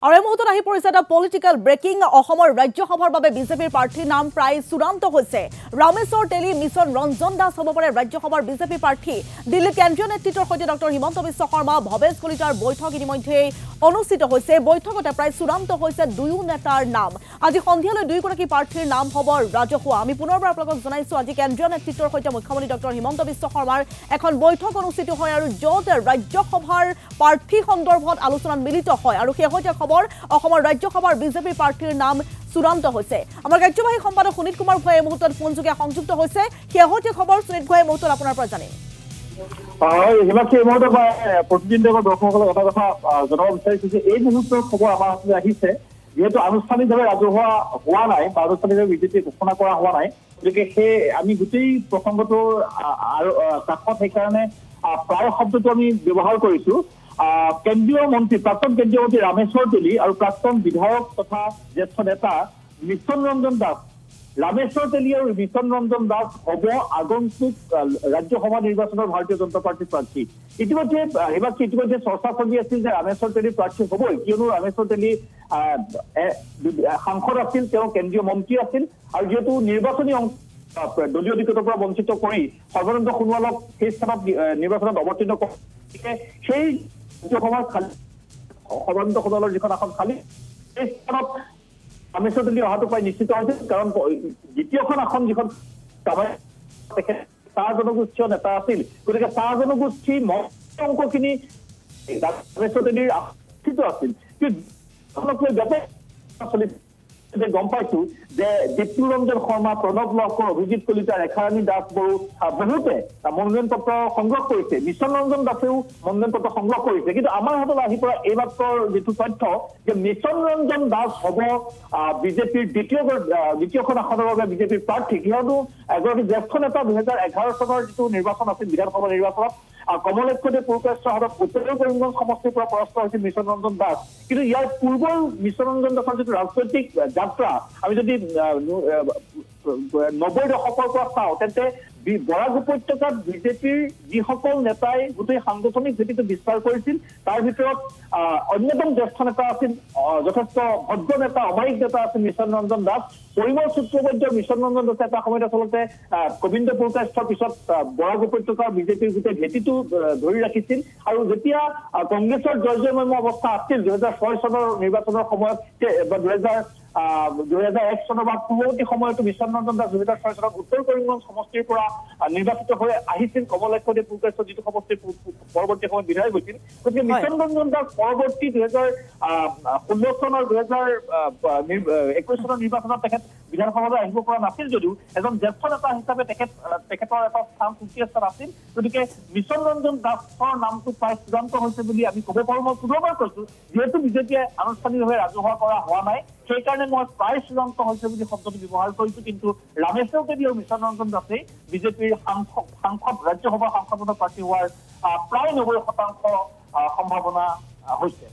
আৰু এই মুহূৰ্তত আহি পৰিছে এটা পলিটিকেল ব্ৰেকিং অসমৰ ৰাজ্যসভাৰ বাবে বিজেপিৰ প্ৰাৰ্থীৰ নাম প্ৰায় চূড়ান্ত হৈছে ৰামেশ্বৰ তেলী মিছন ৰঞ্জন দাস হ'ব পাৰে ৰাজ্যসভাৰ বিজেপি প্ৰাৰ্থী দিল্লী কেন্দ্ৰীয় নেতৃত্বৰ সৈতে ডক্টৰ হিমন্ত বিশ্ব শৰ্মা ভৱেশ কলিতাৰ বৈঠক ইতিমধ্যে অনুষ্ঠিত হৈছে বৈঠকতে প্ৰায় চূড়ান্ত হৈছে দুয়ো নেতাৰ নাম আজি সন্ধিয়ালৈ দুইগৰাকী প্ৰাৰ্থীৰ নাম হ'ব ৰাজহুৱা আমি পুনৰবাৰ আপোনালোকক জনাইছো আজি কেন্দ্ৰীয় নেতৃত্বৰ সৈতে মুখ্যমন্ত্ৰী ডক্টৰ হিমন্ত বিশ্ব শৰ্মাৰ এখন বৈঠক অনুষ্ঠিত হয় আৰু য'ত ৰাজ্যসভাৰ প্ৰাৰ্থী সন্দৰ্ভত আলোচনাত মিলিত হয় আৰু শেহতীয়া খবৰ অসমৰ ৰাজ্যসভাৰ বিজেপি প্ৰাৰ্থীৰ নাম চূড়ান্ত হৈছে আমাৰ কাৰ্যবাহী সম্পাদক সুনীত কুমাৰ ভূঞাই এই মুহূৰ্তত ফোনযোগে সংযুক্ত হৈছে শেহতীয়া খবৰ সুনীত ভূঞাই এই মুহূৰ্তত আপোনাৰ পৰা জানিম হিমাক্ষী এই মুহূৰ্তত প্ৰতিদিন দৰ্শকসকলক এটা কথা জনাব বিচাৰিছো যে এই মুহূৰ্তৰ খবৰ আমাৰ হাতলৈ আহিছে যেহেতু আনুষ্ঠানিকভাৱে ৰাজহুৱা হোৱা নাই বা আনুষ্ঠানিকভাৱে বিজেপি ঘোষণা কৰা হোৱা নাই গতিকে সেই আমি গোটেই প্ৰসংগটোৰ কাষত সেইকাৰণে প্ৰায় শব্দটো আমি ব্যৱহাৰ কৰিছো কেন্দ্ৰীয় মন্ত্ৰী প্ৰাক্তন কেন্দ্ৰীয় মন্ত্ৰী ৰামেশ্বৰ তেলী আৰু প্ৰাক্তন বিধায়ক তথা জ্যেষ্ঠ নেতা মিছন ৰঞ্জন দাস ৰামেশ্বৰ তেলী আৰু মিছন ৰঞ্জন দাস হ'ব আগন্তুক ৰাজ্যসভা নিৰ্বাচনৰ ভাৰতীয় জনতা পাৰ্টীৰ প্ৰাৰ্থী ইতিমধ্যে চৰ্চা চলি আছিল যে ৰামেশ্বৰ তেলী প্ৰাৰ্থী হ'বই কিয়নো ৰামেশ্বৰ তেলী সাংসদ আছিল তেওঁ কেন্দ্ৰীয় মন্ত্ৰী আছিল আৰু যিহেতু নিৰ্বাচনী দলীয় টিকটৰ পৰা বঞ্চিত কৰি সৰ্বানন্দ সোণোৱালক সেই স্থানত নিৰ্বাচনত অৱতীৰ্ণ কৰে সেই ৰাজ্যসভাৰ খালী সৰ্বানন্দ সোণোৱালৰ যিখন আসন খালী সেই স্থানত ৰামেশ্বৰ তেলী অহাটো প্ৰায় নিশ্চিত হৈছিল কাৰণ দ্বিতীয়খন আসন যিখন তেখেত চাহ জনগোষ্ঠীয় নেতা আছিল গতিকে চাহ জনগোষ্ঠীৰ অংশখিনি ৰামেশ্বৰ তেলীৰ আছিল কিন্তু গম পাইছো যে দীপ্তিৰ ৰঞ্জন শৰ্মা প্ৰণৱ লহকৰ অভিজিৎ কলিতা ৰেখাৰাণী দাস বড়ো বহুতে মনোনয়ন পত্ৰ সংগ্ৰহ কৰিছে মিছন ৰঞ্জন দাসেও মনোনয়ন পত্ৰ সংগ্ৰহ কৰিছে কিন্তু আমাৰ হাতত আহি পৰা এই মাত্ৰৰ যিটো তথ্য যে মিছন ৰঞ্জন দাস হ'ব বিজেপিৰ দ্বিতীয়খন আসনৰ বাবে বিজেপিৰ প্ৰাৰ্থী কিয়নো এগৰাকী জ্যেষ্ঠ নেতা 2011 চনৰ যিটো নিৰ্বাচন আছিল বিধানসভা নিৰ্বাচনত কমলেশ্বৰদেৱ পুৰকায়স্থৰ হাতত উত্তৰ কৰিমগঞ্জ সমষ্টিৰ পৰা পৰাস্ত হৈছিল মিছন ৰঞ্জন দাস কিন্তু ইয়াৰ পূৰ্বৰ মিছন ৰঞ্জন দাসৰ যিটো ৰাজনৈতিক যাত্ৰা আমি যদি 90 দশকৰ পৰা চাওঁ তেন্তে বৰাক উপত্যকাত বিজেপিৰ যিসকল নেতাই গোটেই সাংগঠনিক ভেটিটো বিস্তাৰ কৰিছিল তাৰ ভিতৰত অন্যতম জ্যেষ্ঠ নেতা আছিল যথেষ্ট ভদ্ৰ নেতা অমায়িক নেতা আছিল মিছন ৰঞ্জন দাস পৰিমল সূত্ৰবদ্ধ মিছন ৰঞ্জন দাসে এটা সময়ত আচলতে গোবিন্দ পুৰকায়স্থৰ পিছত বৰাক উপত্যকাৰ বিজেপিৰ গোটেই ভেটিটো ধৰি ৰাখিছিল আৰু যেতিয়া কংগ্ৰেছৰ জয়জয়ময় অৱস্থা আছিল 2006 চনৰ নিৰ্বাচনৰ সময়ত বা 2001 চনৰ বা পূৰ্বৱৰ্তী সময়তো মিছন ৰঞ্জন দাস 2006 চনত উত্তৰ কৰিমগঞ্জ সমষ্টিৰ পৰা নিৰ্বাচিত হৈ আহিছিল কমলেশ্বৰদেৱ পুৰকায়স্থৰ যিটো সমষ্টিৰ পৰৱৰ্তী সময়ত বিধায়ক হৈছিল গতিকে মিছন ৰঞ্জন দাস পৰৱৰ্তী 2016 চনৰ 2021 চনৰ নিৰ্বাচনত তেখেত বিধানসভালৈ আহিব পৰা নাছিল যদিও এজন জ্যেষ্ঠ নেতা হিচাপে তেখেতৰ এটা স্থান সুকীয়া আছিল গতিকে মিছন ৰঞ্জন দাসৰ নামটো প্ৰায় চূড়ান্ত হৈছে বুলি আমি ক'ব পাৰোঁ মই পুনৰবাৰ কৈছো যিহেতু বিজেপিয়ে আনুষ্ঠানিকভাৱে ৰাজহুৱা কৰা হোৱা নাই সেইকাৰণে মই প্ৰায় চূড়ান্ত হৈছে বুলি শব্দটো ব্যৱহাৰ কৰিছো কিন্তু ৰামেশ্বৰ তেলী আৰু মিছন ৰঞ্জন দাসেই বিজেপিৰ সাংসদ ৰাজ্যসভাৰ সাংসদৰ প্ৰাৰ্থী হোৱাৰ প্ৰায় 90% সম্ভাৱনা হৈছে